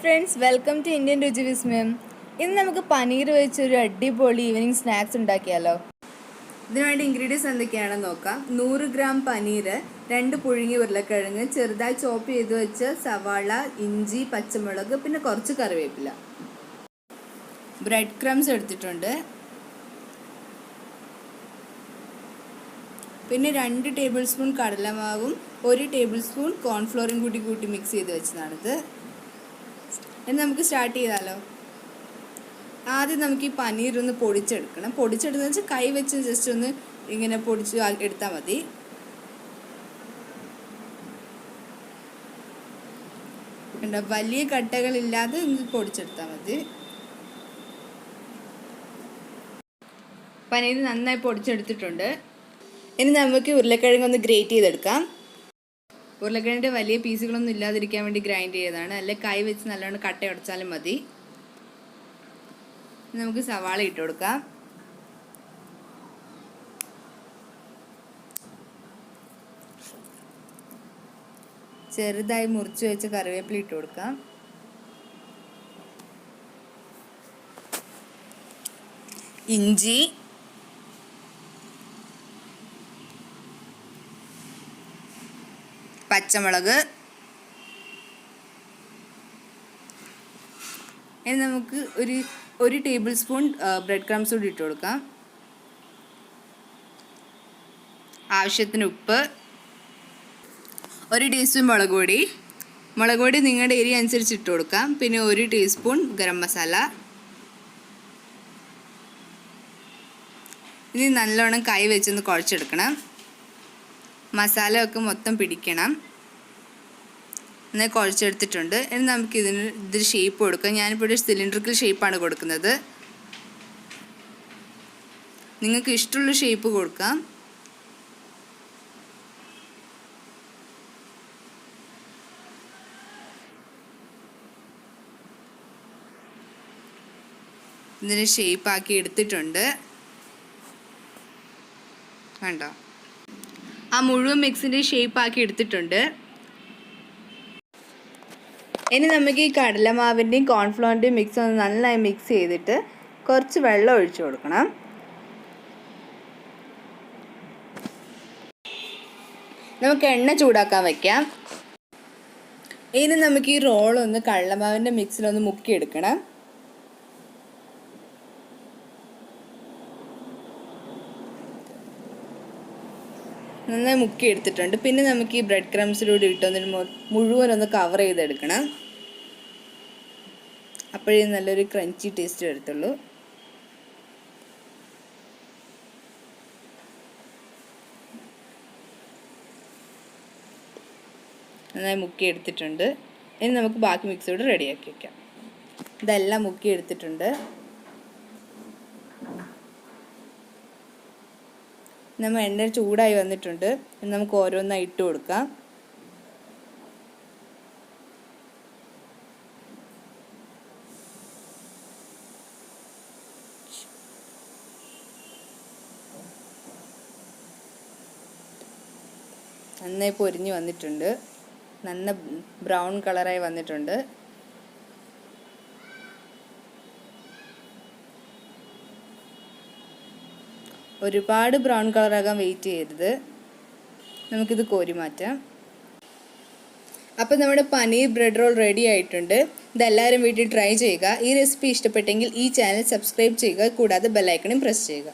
friends, welcome to Indian Ruchivismayam. ഇന്ന് നമുക്ക് പനീർ വെച്ച് ഒരു അടിപൊളി ഈവനിങ് സ്നാക്സ് ഉണ്ടാക്കിയാലോ. ഇതിനുവേണ്ടി ഇൻഗ്രീഡിയൻസ് എന്തൊക്കെയാണെന്ന് നോക്കാം. 100 ഗ്രാം പനീർ, 2 പുഴുങ്ങിയ ഉരുളക്കിഴങ്ങ്, ചെറുതായി ചോപ്പ് ചെയ്ത് വെച്ച സവാള, ഇഞ്ചി, പച്ചമുളക്, പിന്നെ കുറച്ച് കറിവേപ്പില. ബ്രെഡ് ക്രംസ് എടുത്തിട്ടുണ്ട്. പിന്നെ 2 ടേബിൾ സ്പൂൺ കടലമാവും 1 ടേബിൾ സ്പൂൺ കോൺഫ്ലോറും കൂട്ടി മിക്സ് ചെയ്ത് വെച്ചതാണിത്. ഇനി നമുക്ക് സ്റ്റാർട്ട് ചെയ്താലോ. ആദ്യം നമുക്ക് ഈ പനീർ ഒന്ന് പൊടിച്ചെടുക്കണം. പൊടിച്ചെടുക്കുന്ന വെച്ചാൽ കൈ വെച്ച് ജസ്റ്റ് ഒന്ന് ഇങ്ങനെ പൊടിച്ച് എടുത്താൽ മതി. വലിയ കട്ടകളില്ലാതെ പൊടിച്ചെടുത്താൽ മതി. പനീർ നന്നായി പൊടിച്ചെടുത്തിട്ടുണ്ട്. ഇനി നമുക്ക് ഉരുളക്കിഴങ്ങ് ഒന്ന് ഗ്രേറ്റ് ചെയ്തെടുക്കാം. ഉരുളക്കിഴങ്ങിൻ്റെ വലിയ പീസുകളൊന്നും ഇല്ലാതിരിക്കാൻ വേണ്ടി ഗ്രൈൻഡ് ചെയ്തതാണ്. അല്ലെങ്കിൽ കൈ വെച്ച് നല്ലോണം കട്ട ഉടച്ചാലും മതി. നമുക്ക് സവാള ഇട്ട് കൊടുക്കാം. ചെറുതായി മുറിച്ച് വെച്ച് കറിവേപ്പില ഇട്ട് കൊടുക്കാം. ഇഞ്ചി, പച്ചമുളക്. ഇനി നമുക്ക് ഒരു ടേബിൾ സ്പൂൺ ബ്രെഡ് ക്രംസ് കൂടി ഇട്ട് കൊടുക്കാം. ആവശ്യത്തിന് ഉപ്പ്, 1 ടീസ്പൂൺ മുളക് പൊടി നിങ്ങളുടെ എരി അനുസരിച്ച് ഇട്ട് കൊടുക്കാം. പിന്നെ 1 ടീസ്പൂൺ ഗരം മസാല. ഇനി നല്ലോണം കൈ വെച്ചൊന്ന് കുഴച്ചെടുക്കണം. മസാല ഒക്കെ മൊത്തം പിടിക്കണം. എന്നാൽ കുഴച്ചെടുത്തിട്ടുണ്ട്. ഇനി നമുക്ക് ഇതിന് ഷേപ്പ് കൊടുക്കാം. ഞാനിപ്പോൾ ഒരു സിലിണ്ടറിക്കൽ ഷേപ്പാണ് കൊടുക്കുന്നത്. നിങ്ങൾക്ക് ഇഷ്ടമുള്ള ഷേപ്പ് കൊടുക്കാം. ഇതിന് ഷേപ്പാക്കി എടുത്തിട്ടുണ്ട്. കണ്ടോ, ആ മുഴുവൻ മിക്സിൻ്റെ ഷേപ്പാക്കി എടുത്തിട്ടുണ്ട്. ഇനി നമുക്ക് ഈ കടലമാവിൻ്റെയും കോൺഫ്ലോറിൻ്റെയും മിക്സ് ഒന്ന് നന്നായി മിക്സ് ചെയ്തിട്ട് കുറച്ച് വെള്ളം ഒഴിച്ചു കൊടുക്കണം. നമുക്ക് എണ്ണ ചൂടാക്കാൻ വയ്ക്കാം. ഇനി നമുക്ക് ഈ റോളൊന്ന് കടലമാവിൻ്റെ മിക്സിലൊന്ന് മുക്കിയെടുക്കണം. നന്നായി മുക്കി എടുത്തിട്ടുണ്ട്. പിന്നെ നമുക്ക് ഈ ബ്രെഡ് ക്രംസിലൂടെ ഇട്ടൊന്നിന് മുഴുവനൊന്ന് കവർ ചെയ്തെടുക്കണം. അപ്പോഴേ നല്ലൊരു ക്രഞ്ചി ടേസ്റ്റ് വരത്തുള്ളൂ. നന്നായി മുക്കി എടുത്തിട്ടുണ്ട്. ഇനി നമുക്ക് ബാക്കി മിക്സോട് റെഡിയാക്കി വയ്ക്കാം. ഇതെല്ലാം മുക്കി എടുത്തിട്ടുണ്ട്. നമ്മൾ എണ്ണ ചൂടായി വന്നിട്ടുണ്ട്. നമുക്ക് ഓരോന്നായി ഇട്ട് കൊടുക്കാം. നന്നായി പൊരിഞ്ഞ് വന്നിട്ടുണ്ട്. നല്ല ബ്രൗൺ കളറായി വന്നിട്ടുണ്ട്. ഒരുപാട് ബ്രൗൺ കളറാകാൻ വെയിറ്റ് ചെയ്യരുത്. നമുക്കിത് കോരി മാറ്റാം. അപ്പോൾ നമ്മുടെ പനീർ ബ്രെഡ് റോൾ റെഡി ആയിട്ടുണ്ട്. ഇതെല്ലാവരും വീട്ടിൽ ട്രൈ ചെയ്യുക. ഈ റെസിപ്പി ഇഷ്ടപ്പെട്ടെങ്കിൽ ഈ ചാനൽ സബ്സ്ക്രൈബ് ചെയ്യുക. കൂടാതെ ബെൽ ഐക്കണും പ്രസ് ചെയ്യുക.